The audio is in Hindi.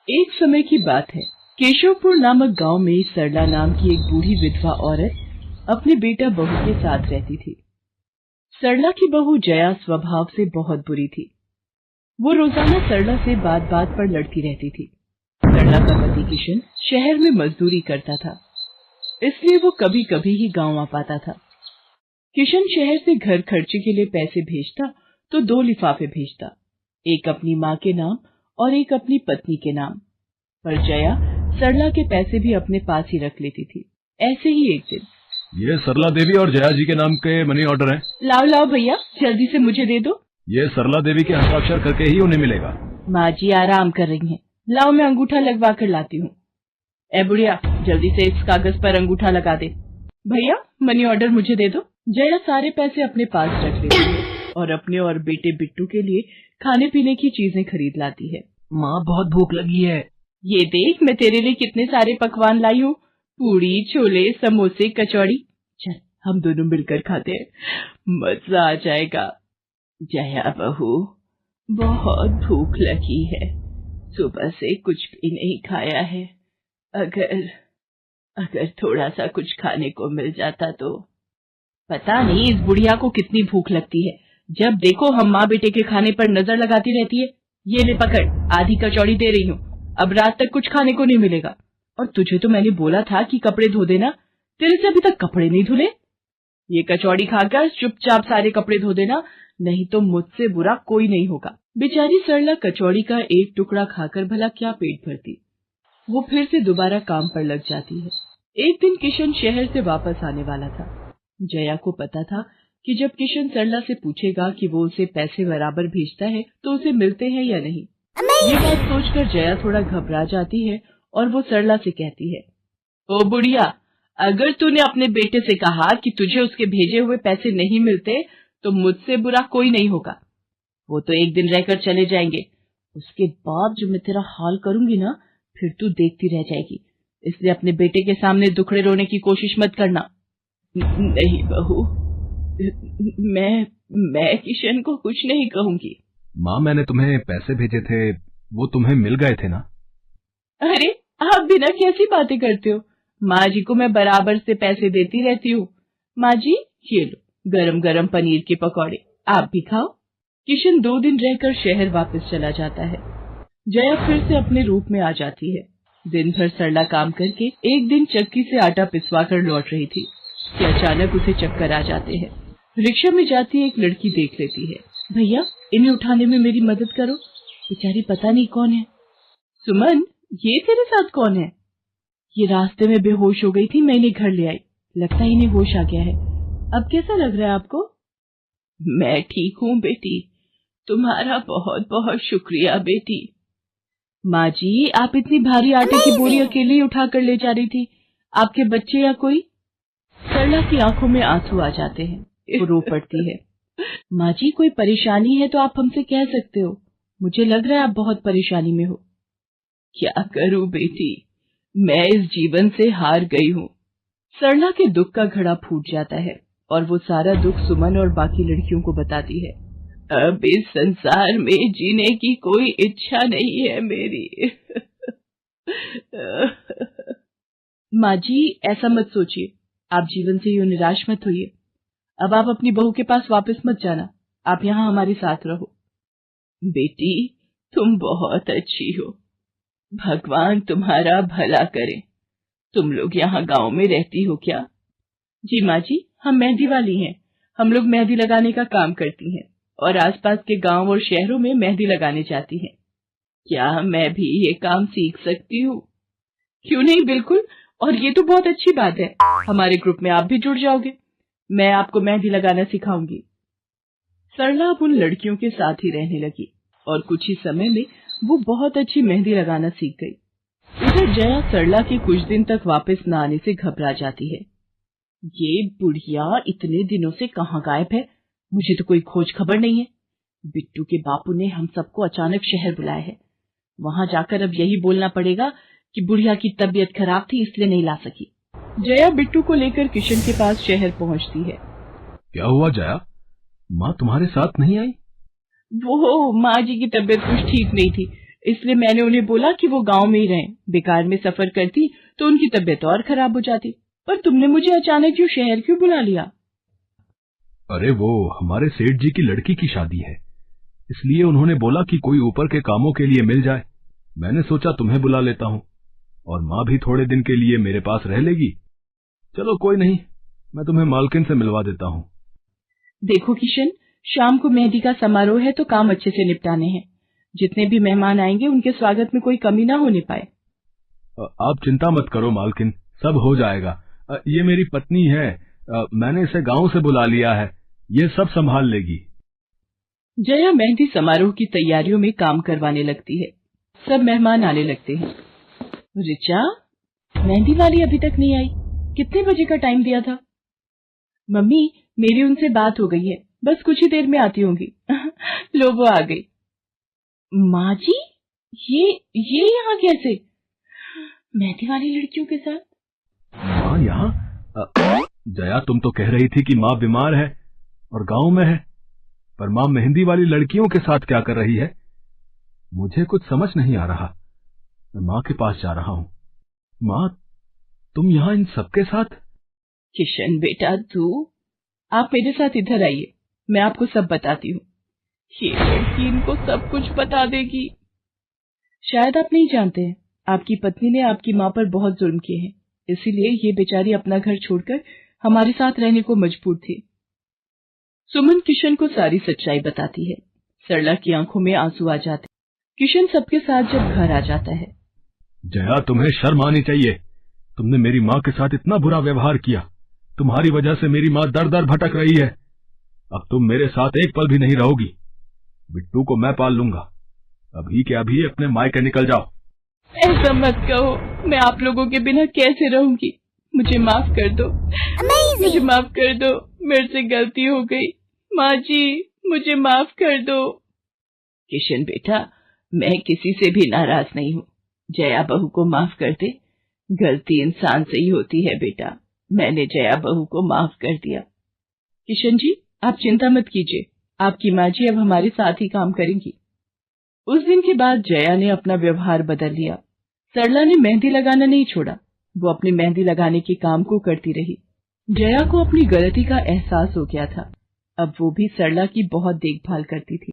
एक समय की बात है। केशवपुर नामक गांव में सरला नाम की एक बूढ़ी विधवा औरत अपने बेटा बहू के साथ रहती थी। सरला की बहू जया स्वभाव से बहुत बुरी थी। वो रोजाना सरला से बात बात पर लड़ती रहती थी। सरला का पति किशन शहर में मजदूरी करता था, इसलिए वो कभी कभी ही गांव आ पाता था। किशन शहर से घर खर्चे के लिए पैसे भेजता तो 2 लिफाफे भेजता, एक अपनी माँ के नाम और एक अपनी पत्नी के नाम। पर जया सरला के पैसे भी अपने पास ही रख लेती थी। ऐसे ही एक दिन, ये सरला देवी और जया जी के नाम के मनी ऑर्डर हैं। लाओ लाओ भैया, जल्दी से मुझे दे दो। ये सरला देवी के हस्ताक्षर करके ही उन्हें मिलेगा। माँ जी आराम कर रही हैं, लाओ मैं अंगूठा लगवा कर लाती हूँ। ए बुढ़िया, जल्दी से इस कागज पर अंगूठा लगा दे। भैया मनी ऑर्डर मुझे दे दो। जया सारे पैसे अपने पास रख लेती है और अपने और बेटे बिट्टू के लिए खाने पीने की चीजें खरीद लाती है। माँ बहुत भूख लगी है। ये देख मैं तेरे लिए कितने सारे पकवान लाई हूँ, पूड़ी, छोले, समोसे, कचौड़ी। चल हम दोनों मिलकर खाते हैं, मजा आ जाएगा। जया बहू, बहुत भूख लगी है, सुबह से कुछ भी नहीं खाया है। अगर थोड़ा सा कुछ खाने को मिल जाता तो। पता नहीं इस बुढ़िया को कितनी भूख लगती है, जब देखो हम माँ बेटे के खाने पर नजर लगाती रहती है। ये ले पकड़, आधी कचौड़ी दे रही हूँ, अब रात तक कुछ खाने को नहीं मिलेगा। और तुझे तो मैंने बोला था कि कपड़े धो देना, तेरे से अभी तक कपड़े नहीं धुले। ये कचौड़ी खाकर चुपचाप सारे कपड़े धो देना, नहीं तो मुझसे बुरा कोई नहीं होगा। बेचारी सरला कचौड़ी का एक टुकड़ा खाकर भला क्या पेट भरती। वो फिर से दोबारा काम पर लग जाती है। एक दिन किशन शहर से वापस आने वाला था। जया को पता था कि जब किशन सरला से पूछेगा कि वो उसे पैसे बराबर भेजता है तो उसे मिलते हैं या नहीं। ये बात सोचकर जया थोड़ा घबरा जाती है और वो सरला से कहती है, ओ बुढ़िया, अगर तूने अपने बेटे से कहा कि तुझे उसके भेजे हुए पैसे नहीं मिलते तो मुझसे बुरा कोई नहीं होगा। वो तो एक दिन रहकर चले जाएंगे, उसके बाद जो मैं तेरा हाल करूंगी ना, फिर तू देखती रह जाएगी। इसलिए अपने बेटे के सामने दुखड़े रोने की कोशिश मत करना। नहीं बहू, मैं किशन को कुछ नहीं कहूंगी। माँ, मैंने तुम्हें पैसे भेजे थे, वो तुम्हें मिल गए थे ना? अरे आप बिना कैसी बातें करते हो, माँ जी को मैं बराबर से पैसे देती रहती हूँ। माँ जी ये लो गरम गरम पनीर के पकौड़े, आप भी खाओ। किशन 2 दिन रहकर शहर वापस चला जाता है। जया फिर से अपने रूप में आ जाती है। दिन भर सरला काम करके एक दिन चक्की से आटा पिसवा कर लौट रही थी कि अचानक उसे चक्कर आ जाते हैं। रिक्शा में जाती एक लड़की देख लेती है। भैया इन्हें उठाने में मेरी मदद करो, बेचारी पता नहीं कौन है। सुमन, ये तेरे साथ कौन है? ये रास्ते में बेहोश हो गई थी, मैं इन्हें घर ले आई, लगता है इन्हें होश आ गया है। अब कैसा लग रहा है आपको? मैं ठीक हूँ बेटी, तुम्हारा बहुत बहुत शुक्रिया बेटी। माँ जी, आप इतनी भारी आटे की बोरी अकेले ही उठा कर ले जा रही थी, आपके बच्चे या कोई? सरला की आंखों में आंसू आ जाते हैं, वो रो पड़ती है। माँ जी, कोई परेशानी है तो आप हमसे कह सकते हो, मुझे लग रहा है आप बहुत परेशानी में हो। क्या करूं बेटी, मैं इस जीवन से हार गई हूँ। सरला के दुख का घड़ा फूट जाता है और वो सारा दुख सुमन और बाकी लड़कियों को बताती है। अब इस संसार में जीने की कोई इच्छा नहीं है मेरी। माँ जी, ऐसा मत सोचिए, आप जीवन से यूं निराश मत होइए। अब आप अपनी बहू के पास वापस मत जाना, आप यहाँ हमारे साथ रहो। बेटी, तुम बहुत अच्छी हो, भगवान तुम्हारा भला करे। तुम लोग यहाँ गांव में रहती हो क्या? जी माँ जी, हम मेहंदी वाली हैं, हम लोग मेहंदी लगाने का काम करती हैं और आसपास के गांव और शहरों में मेहंदी लगाने जाती हैं। क्या मैं भी ये काम सीख सकती हूँ? क्यों नहीं, बिल्कुल, और ये तो बहुत अच्छी बात है, हमारे ग्रुप में आप भी जुड़ जाओगे, मैं आपको मेहंदी लगाना सिखाऊंगी। सरला अब उन लड़कियों के साथ ही रहने लगी और कुछ ही समय में वो बहुत अच्छी मेहंदी लगाना सीख गई। इधर जया सरला के कुछ दिन तक वापस न आने से घबरा जाती है। ये बुढ़िया इतने दिनों से कहाँ गायब है, मुझे तो कोई खोज खबर नहीं है। बिट्टू के बापू ने हम सबको अचानक शहर बुलाया है, वहां जाकर अब यही बोलना पड़ेगा कि बुढ़िया की तबीयत खराब थी इसलिए नहीं ला सकी। जया बिट्टू को लेकर किशन के पास शहर पहुंचती है। क्या हुआ जया, माँ तुम्हारे साथ नहीं आई? वो माँ जी की तबीयत कुछ ठीक नहीं थी, इसलिए मैंने उन्हें बोला कि वो गांव में ही रहें। बेकार में सफर करती तो उनकी तबीयत और खराब हो जाती। पर तुमने मुझे अचानक क्यों शहर क्यों बुला लिया? अरे वो हमारे सेठ जी की लड़की की शादी है, इसलिए उन्होंने बोला कि कोई ऊपर के कामों के लिए मिल जाए। मैंने सोचा तुम्हें बुला लेता हूँ, और माँ भी थोड़े दिन के लिए मेरे पास रह लेगी। चलो कोई नहीं, मैं तुम्हें मालकिन से मिलवा देता हूँ। देखो किशन, शाम को मेहंदी का समारोह है तो काम अच्छे से निपटाने हैं। जितने भी मेहमान आएंगे उनके स्वागत में कोई कमी ना होने पाए। आप चिंता मत करो मालकिन, सब हो जाएगा। ये मेरी पत्नी है, मैंने इसे गांव से बुला लिया है, ये सब संभाल लेगी। जया मेहंदी समारोह की तैयारियों में काम करवाने लगती है। सब मेहमान आने लगते हैं। रिचा, मेहंदी वाली अभी तक नहीं आई, कितने बजे का टाइम दिया था? मम्मी, मेरी उनसे बात हो गई है, बस कुछ ही देर में आती होंगी। लो वो आ गई। माँ जी, ये यहाँ कैसे? मेहंदी वाली लड़कियों के साथ? माँ यहाँ? जया, तुम तो कह रही थी कि माँ बीमार है और गांव में है, पर माँ मेहंदी वाली लड़कियों के साथ क्या कर रही है? मुझे कुछ समझ नहीं आ रहा। मैं माँ के पास जा रहा हूँ। माँ, तुम यहाँ इन सबके साथ? किशन बेटा, आप मेरे साथ इधर आइए, मैं आपको सब बताती हूँ। ये लड़की इनको सब कुछ बता देगी। शायद आप नहीं जानते हैं, आपकी पत्नी ने आपकी माँ पर बहुत जुल्म किए हैं, इसीलिए ये बेचारी अपना घर छोड़कर हमारे साथ रहने को मजबूर थी। सुमन किशन को सारी सच्चाई बताती है। सरला की आंखों में आंसू आ जाते। किशन सबके साथ जब घर आ जाता है। जया, तुम्हें शर्म आनी चाहिए। तुमने मेरी माँ के साथ इतना बुरा व्यवहार किया। तुम्हारी वजह से मेरी माँ दर दर भटक रही है। अब तुम मेरे साथ एक पल भी नहीं रहोगी। बिट्टू को मैं पाल लूंगा। अभी के अभी अपने मायके निकल जाओ। ऐसा मत कहो, मैं आप लोगों के बिना कैसे रहूंगी? मुझे माफ कर दो। मुझे माफ कर दो, मेरे से गलती हो गई। माँ जी, मुझे माफ कर दो। किशन बेटा, मैं किसी से भी नाराज नहीं हूँ। जया बहू को माफ कर दे। गलती इंसान से ही होती है बेटा। मैंने जया बहू को माफ कर दिया। किशन जी, आप चिंता मत कीजिए, आपकी माँ जी अब हमारे साथ ही काम करेंगी। उस दिन के बाद जया ने अपना व्यवहार बदल लिया। सरला ने मेहंदी लगाना नहीं छोड़ा, वो अपनी मेहंदी लगाने के काम को करती रही। जया को अपनी गलती का एहसास हो गया था। अब वो भी सरला की बहुत देखभाल करती थी।